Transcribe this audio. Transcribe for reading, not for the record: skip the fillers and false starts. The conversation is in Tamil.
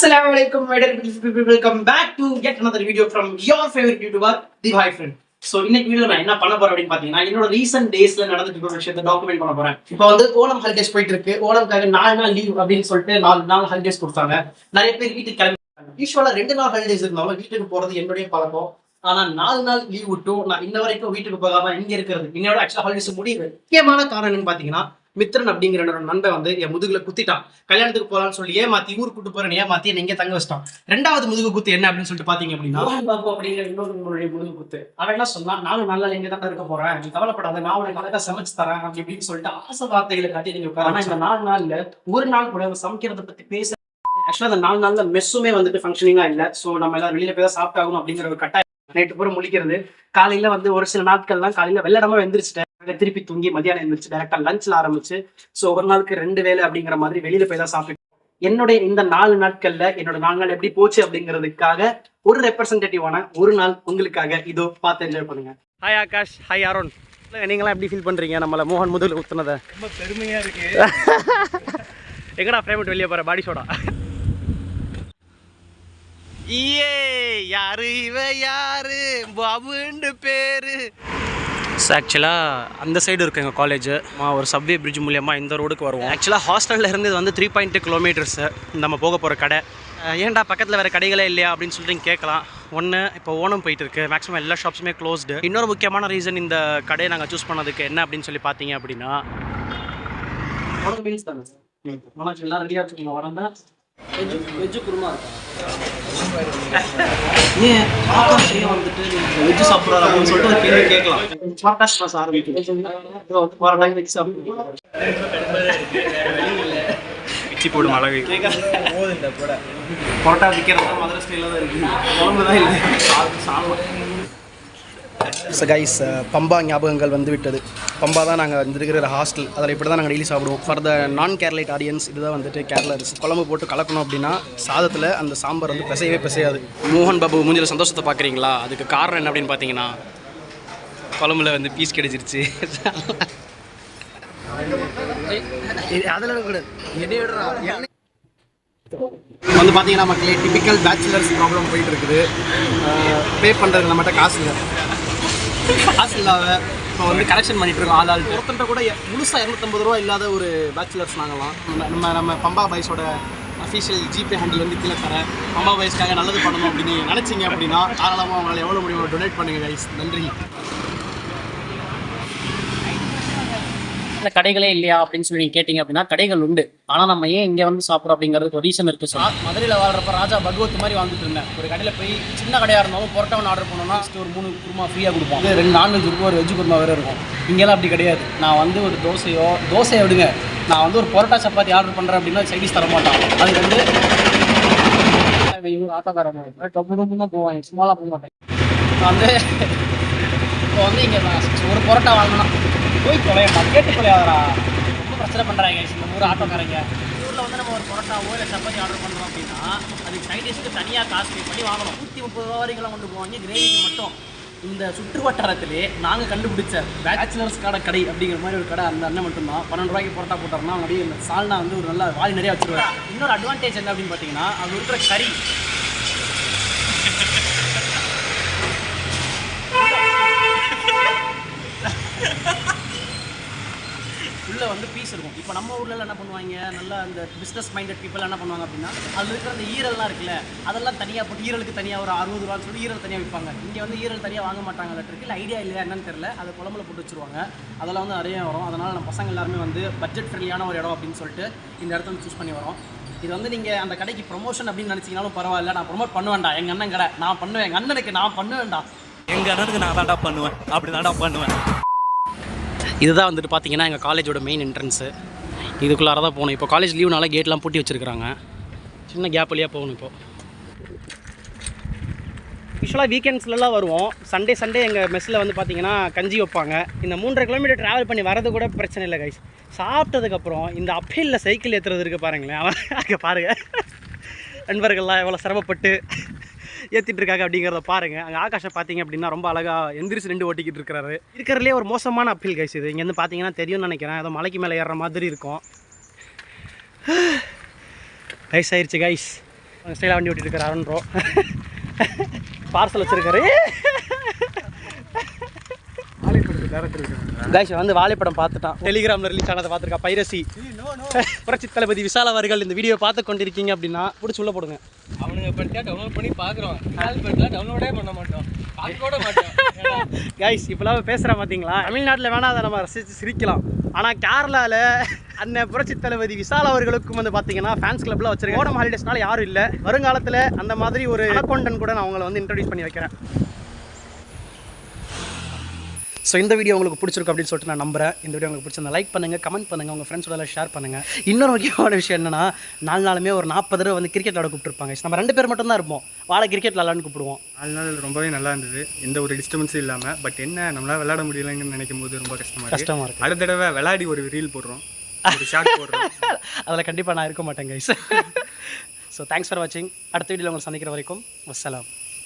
Assalamualaikum, my dear beautiful people. Welcome back to yet another video from your favorite YouTuber, the Bhai Friend. So இன்னைக்கு வீடியோல நான் என்ன பண்ண போறேன் அப்படின்னு பாத்தீங்கன்னா என்னோட ரீசன்ட் டேஸ்ல நடந்துட்டு இருக்கிற விஷயத்தை டாக்குமெண்ட் பண்ண போறேன். இப்போ வந்து ஓணம் ஹாலிடேஸ் போயிட்டு இருக்கு. ஓணம்காக 4 நாள் லீவ் அப்படின்னு சொல்லிட்டு 4 நாள் ஹாலிடேஸ் கொடுத்தாங்க. நிறைய பேர் வீட்டுக்கு கிளம்பிட்டாங்க. யூஸ்வலா 2 நாள் ஹாலிடேஸ் இருந்தாலும் வீட்டுக்கு போறது என்னுடைய பழக்கம். ஆனா 4 நாள் லீவ் விட்டும் நான் இன்ன வரைக்கும் வீட்டுக்கு போகாம இங்க இருக்கிறது என்னோட ஆக்சுவலா ஹாலிடேஸ் முடியுது. முக்கியமான காரணம் என்னன்னு பாத்தீங்கன்னா மித்ரன் அப்படிங்கிற என்னோட நண்பன் வந்து என் முதுகுல குத்திட்டான். கல்யாணத்துக்கு போலான்னு சொல்லி ஏமாத்தி ஊருக்கு கூட்டு போறேன் ஏமாத்தி எங்க தங்க வச்சிட்டான். 2வது முதுகு குத்து என்ன அப்படின்னு சொல்லிட்டு பாத்தீங்க அப்படின்னா பாபு அப்படிங்கிற இன்னொரு முதுகு குத்து. அவன் என்ன சொன்னா, நானும் நல்ல எங்க தான் இருக்க போறேன், நீ கவலைப்படாத, நான் உனக்கு அழகா சமைச்சு தரேன் அப்படி அப்படின்னு சொல்லிட்டு ஆசை வார்த்தைகளை காட்டி நீங்க உட்கார. ஆனா இந்த 4 நாள்ல ஒரு நாள் கூட சமைக்கிறத பத்தி பேச ஆக்சுவலா அந்த 4 நாள்ல மெஸ்ஸுமே வந்துட்டு ஃபங்க்ஷனிங்கா இல்ல. சோ நம்ம எல்லாரும் வெளியில போய் தான் சாப்பிட்டாகணும் அப்படிங்கிற ஒரு கட்டாயம். நைட்டு பூரா முழிக்கிறது. காலையில வந்து ஒரு சில நாட்கள்லாம் காலையில வெள்ளடமா வெந்திரிச்சிட்டேன். திருப்பி தூங்கி மதியானம் எழுந்திரிச்சு டேரக்டா லஞ்ச்ல ஆரம்பிச்சு ஸோ ஒரு நாளுக்கு 2 வேளை அப்படிங்கிற மாதிரி வெளியில போய் தான் சாப்பிட்டு என்னுடைய இந்த 4 நாட்கள்ல என்னோட 4 நாள் எப்படி போச்சு அப்படிங்கிறதுக்காக ஒரு ரெப்ரசன்டேட்டிவான ஒரு நாள் உங்களுக்காக இதோ பார்த்து என்ஜாய் பண்ணுங்க. ஹாய் ஆகாஷ், ஹாய் அருண், நீங்களாம் எப்படி ஃபீல் பண்றீங்க நம்மள மோகன் முதல்ல ஊத்துனதை? ரொம்ப பெருமையா இருக்கு. எங்கடா ஃப்ரேம் வெளியே போற பாடி சோடா? ஏ யாரு இவ யாரு பாபுன்னு பேரு. ஆக்சுவலாக அந்த சைடு இருக்குது எங்கள் காலேஜ். ஒரு சப்வே பிரிட்ஜ் மூலியமாக இந்த ரோடுக்கு வருவோம். ஆக்சுவலாக ஹாஸ்டலில் இருந்து இது வந்து 3.2 கிலோமீட்டர்ஸு நம்ம போக போகிற கடை. ஏன்டா பக்கத்தில் வேறு கடைகளே இல்லையா அப்படின்னு சொல்லிட்டு நீங்கள் கேட்கலாம். ஒன்று, இப்போ ஓணம் போயிட்டு இருக்கு, மேக்ஸிமம் எல்லா ஷாப்ஸுமே க்ளோஸ்டு. இன்னொரு முக்கியமான ரீசன் இந்த கடையை நாங்கள் சூஸ் பண்ணதுக்கு என்ன அப்படின்னு சொல்லி பார்த்தீங்க அப்படின்னா மீல்ஸ் தானே சார், எல்லாம் ரெடியாக இருக்குங்க. வரேன் வெஜ்ஜு குருமா ஏன் ஆகாஷையும் வந்துட்டு வெஜ்ஜு சாப்பிட்றாரு அப்படின்னு சொல்லிட்டு ஒரு கேள்வி கேட்கலாம். ஆகாஷ் மாசம் ஆரம்பிக்கும் பிச்சி போடும் அழகு பரோட்டா விற்கிறதா மதுரை ஸ்டைலில் தான் இருக்குது, குழம்பு தான் இல்லை சாப்பிடும். ஸோ கைஸ், பம்பா ஞாபகங்கள் வந்து விட்டது. பம்பா தான் நாங்கள் வந்துருக்கிற ஹாஸ்டல். அதில் இப்படி தான் நாங்கள் டெய்லி சாப்பிடுவோம். ஃபார் த நான் கேரளைட் ஆடியன்ஸ், இதுதான் வந்துட்டு கேரளா அரிசி. குழம்பு போட்டு கலக்கணும் அப்படின்னா சாதத்தில் அந்த சாம்பார் வந்து பிசையவே பிசையாது. மோகன் பாபு மூஞ்சில் சந்தோஷத்தை பார்க்குறீங்களா? அதுக்கு காரணம் என்ன அப்படின்னு பார்த்தீங்கன்னா குழம்புல வந்து பீஸ் கிடைச்சிருச்சு. அதில் கூட வந்து பார்த்தீங்கன்னா மக்களே டிபிக்கல் பேச்சுலர்ஸ் ப்ராப்ளம் போயிட்டு இருக்குது. பே பண்ணுறதுக்கு நம்மகிட்ட காசு இல்லாத இப்போ வந்து கலெக்ஷன் பண்ணிட்டு இருக்கோம். ஆளால் ஒருத்தன்ட்ட கூட முழுசாக 250 ரூபா இல்லாத ஒரு பேச்சுலர்ஸ் நாங்களாம். நம்ம பம்பா பாய்ஸோட அஃபீஷியல் ஜிபே ஹேண்டில் வந்து கீழே தரேன். பம்பா பாய்ஸ்க்காக நல்லது பண்ணணும் அப்படின்னு நினச்சிங்க அப்படின்னா தாராளமாக அவங்களால எவ்வளோ முடியுமோ டொனேட் பண்ணுங்க கைஸ். நன்றி. கடைகளே இல்லையா அப்படின்னு சொல்லி நீங்கள் கேட்டிங்க அப்படின்னா கடைகள் உண்டு. ஆனால் நம்ம ஏன் இங்கே வந்து சாப்பிட்றோம் அப்படிங்கிறது ஒரு ரீசன் இருக்குது. சார், மதுரையில் வாழ்றப்ப ராஜா பகவத் மாதிரி வாழ்ந்துட்டு இருந்தேன். ஒரு கடையில் போய் சின்ன கடையாக இருந்தாலும் பொரோட்டாவை ஆர்டர் பண்ணோம்னா ஒரு 3 குருமா ஃப்ரீயாக கொடுப்போம். 2 நான்வெஜ் இருக்கும், ஒரு வெஜ் குருமா வேறு இருக்கும். இங்கெல்லாம் அப்படி கிடையாது. நான் வந்து ஒரு தோசையை விடுங்க, நான் வந்து ஒரு பரோட்டா சப்பாத்தி ஆர்டர் பண்ணுறேன் அப்படின்னா சைடிஸ் தர மாட்டான். அது வந்து இவங்க ஆட்டோக்காரங்க தான் போவாங்க, சும்மாலாம் போக மாட்டேன். நான் வந்து இப்போ வந்து இங்கே ஒரு பரோட்டா வாங்கினா போய் தொலையண்டா, கேட்டு தொலையாதரா, ரொம்ப பிரச்சனை பண்ணுறாங்க இந்த ஊர் ஆட்டோக்காரங்க. ஊரில் வந்து நம்ம ஒரு பரோட்டாவோ இல்லை சப்பாத்தி ஆர்டர் பண்ணுறோம் அப்படின்னா அதுக்கு சைடிஷ்க்கு தனியாக காசு பே பண்ணி வாங்கணும். 130 ரூபா வரைக்கும் கொண்டு போவாங்க கிரேவிக்கு மட்டும். இந்த சுற்று வட்டாரத்திலே நாங்கள் கண்டுபிடிச்ச பேச்சுலர்ஸ்க்கான கடை அப்படிங்கிற மாதிரி ஒரு கடை அந்த அண்ணன் மட்டும்தான். 12 ரூபாய்க்கு பரோட்டா போட்டார்னா அப்படியே இந்த சால்னா வந்து ஒரு நல்ல வாலி நிறையா வச்சுருவாங்க. இன்னொரு அட்வான்டேஜ் என்ன அப்படின்னு பார்த்தீங்கன்னா அது இருக்கிற கறி உள்ளே வந்து பீஸ் இருக்கும். இப்போ நம்ம ஊரில் என்ன பண்ணுவாங்க, நல்லா அந்த பிஸ்னஸ் மைண்டட் பீப்புள் என்ன பண்ணுவாங்க அப்படின்னா அதில் இருக்கிற அந்த ஈரல்லாம் இருக்குல்ல அதெல்லாம் தனியாக போட்டு ஈரலுக்கு தனியாக ஒரு 60 ரூபான்னு சொல்லி ஈரல் தனியாக விற்பாங்க. இங்கே வந்து ஈரல் தனியாக வாங்க மாட்டாங்க. இருக்கு இல்லை ஐடியா இல்லையா என்னன்னு தெரியல. அதை குழம்புல போட்டு வச்சுருவாங்க. அதெல்லாம் வந்து நிறைய வரும். அதனால் நம்ம பசங்க எல்லாருமே வந்து பட்ஜெட் ஃப்ரெண்ட்லியான ஒரு இடம் அப்படின்னு சொல்லிட்டு இந்த இடத்த வந்து சூஸ் பண்ணி வரோம். இது வந்து நீங்கள் அந்த கடைக்கு ப்ரொமோஷன் அப்படின்னு நினச்சிங்கனாலும் பரவாயில்ல, நான் ப்ரொமோட் பண்ண வேண்டாம். எங்கள் அண்ணன் கடை நான் பண்ணுவேன், எங்கள் அண்ணனுக்கு நான் பண்ண வேண்டாம், எங்கள் அண்ணனுக்கு நான் தாண்டா பண்ணுவேன், அப்படி தாண்டா பண்ணுவேன். இதுதான் வந்துட்டு பார்த்தீங்கன்னா எங்கள் காலேஜோட மெயின் என்ட்ரன்ஸு. இதுக்குள்ளார தான் போகணும். இப்போ காலேஜ் லீவ்னால கேட்லாம் பூட்டி வச்சுருக்காங்க. சின்ன கேப் வழியாக போகணும். இப்போது யூஸ்வலாக வீக்கெண்ட்ஸ்லாம் வருவோம். சண்டே எங்கள் மெஸ்ஸில் வந்து பார்த்தீங்கன்னா கஞ்சி வைப்பாங்க. இந்த 3.5 கிலோமீட்டர் ட்ராவல் பண்ணி வரது கூட பிரச்சனை இல்லை கைஸ். சாப்பிட்டதுக்கப்புறம் இந்த அப்பீலில் சைக்கிள் ஏற்றுறது இருக்குது பாருங்களேன். அங்கே பாருங்கள் நண்பர்கள்லாம் எவ்வளோ சிரமப்பட்டு ஏற்றிட்டு இருக்காங்க அப்படிங்கிறத பாருங்கள். அங்கே ஆகாஷை பார்த்தீங்க அப்படின்னா ரொம்ப அழகாக எந்திரிச்சு 2 ஓட்டிக்கிட்டு இருக்கிறாரு. இருக்கிறதுலே ஒரு மோசமான அப்பீல் கைஸ் இது. இங்கேருந்து பார்த்தீங்கன்னா தெரியும்னு நினைக்கிறேன். ஏதோ மலைக்கு மேலே ஏறுற மாதிரி இருக்கும். கைஸ் ஆயிடுச்சு கைஸ். ஸ்டைலாக வண்டி ஓட்டிட்டு இருக்காரு அருண் ப்ரோ. பார்சல் வச்சிருக்காரு. கைஸ் வந்து வாழைப்படம் பார்த்துட்டான். டெலிகிராமில் ரிலீஸ் ஆனதை பார்த்துருக்கா. பைரசி. புரட்சி தளபதி விஷால் அவர்கள் இந்த வீடியோ பார்த்து கொண்டிருக்கீங்க அப்படின்னா பிடிச்சி உள்ள போடுங்க. அவனுங்க படித்தா டவுன்லோட் பண்ணி பார்க்குறோம். கால் பண்ணிட்டா டவுன்லோடே பண்ண மாட்டோம். பார்க்க கூட மாட்டோம். கைஸ் இப்போலாம் பேசுகிறேன் பார்த்தீங்களா? தமிழ்நாட்டில் வேணா அதை நம்ம ரசித்து சிரிக்கலாம். ஆனால் கேரளாவில் அண்ணன் புரட்சி தளபதி விஷால் அவர்களுக்கும் வந்து பார்த்தீங்கன்னா ஃபேன்ஸ் கிளப்ல வச்சிருக்கேன். ஓணம் ஹாலிடேஸ்னால யாரும் இல்லை. வருங்காலத்தில் அந்த மாதிரி ஒரு அக்கௌண்டன்ட் கூட நான் அவங்களை வந்து இன்ட்ரடியூஸ் பண்ணி வைக்கிறேன். ஸோ இந்த வீடியோ உங்களுக்கு பிடிச்சிருக்கும் அப்படின்னு சொல்லிட்டு நான் நம்புறேன். இந்த வீடியோ உங்களுக்கு பிடிச்சிருந்தா லைக் பண்ணுங்கள், கமெண்ட் பண்ணுங்கள், உங்கள் ஃப்ரெண்ட்ஸோட ஷேர் பண்ணுங்கள். இன்னொரு முக்கியமான விஷயம் என்னன்னா, 4 நாளுமே ஒரு 40 தடவை வந்து கிரிக்கெட் விளாட கூப்பிட்டுருப்பாங்க. நம்ம 2 பேர் மட்டும் தான் இருப்போம். வாழை கிரிக்கெட் விளாட்லான்னு கூப்பிடுவோம். 4 நாள் ரொம்பவே நல்லா இருந்தது, எந்த ஒரு டிஸ்டர்பன்ஸும் இல்லாமல். பட் என்ன நம்மளால் விளையாட முடியலைங்கன்னு நினைக்கும் போது ரொம்ப கஷ்டமாக இருக்குது. அடுத்த தடவை விளையாடி ஒரு ரீல் போடுறோம், ஒரு ஷார்ட் போடுறோம். அதில் கண்டிப்பாக நான் இருக்க மாட்டேன் கைஸ். ஸோ தேங்க்ஸ் ஃபார் வாட்சிங். அடுத்த வீடியோவில் உங்களை சந்திக்கிற வரைக்கும் வஸ்ஸலாம்.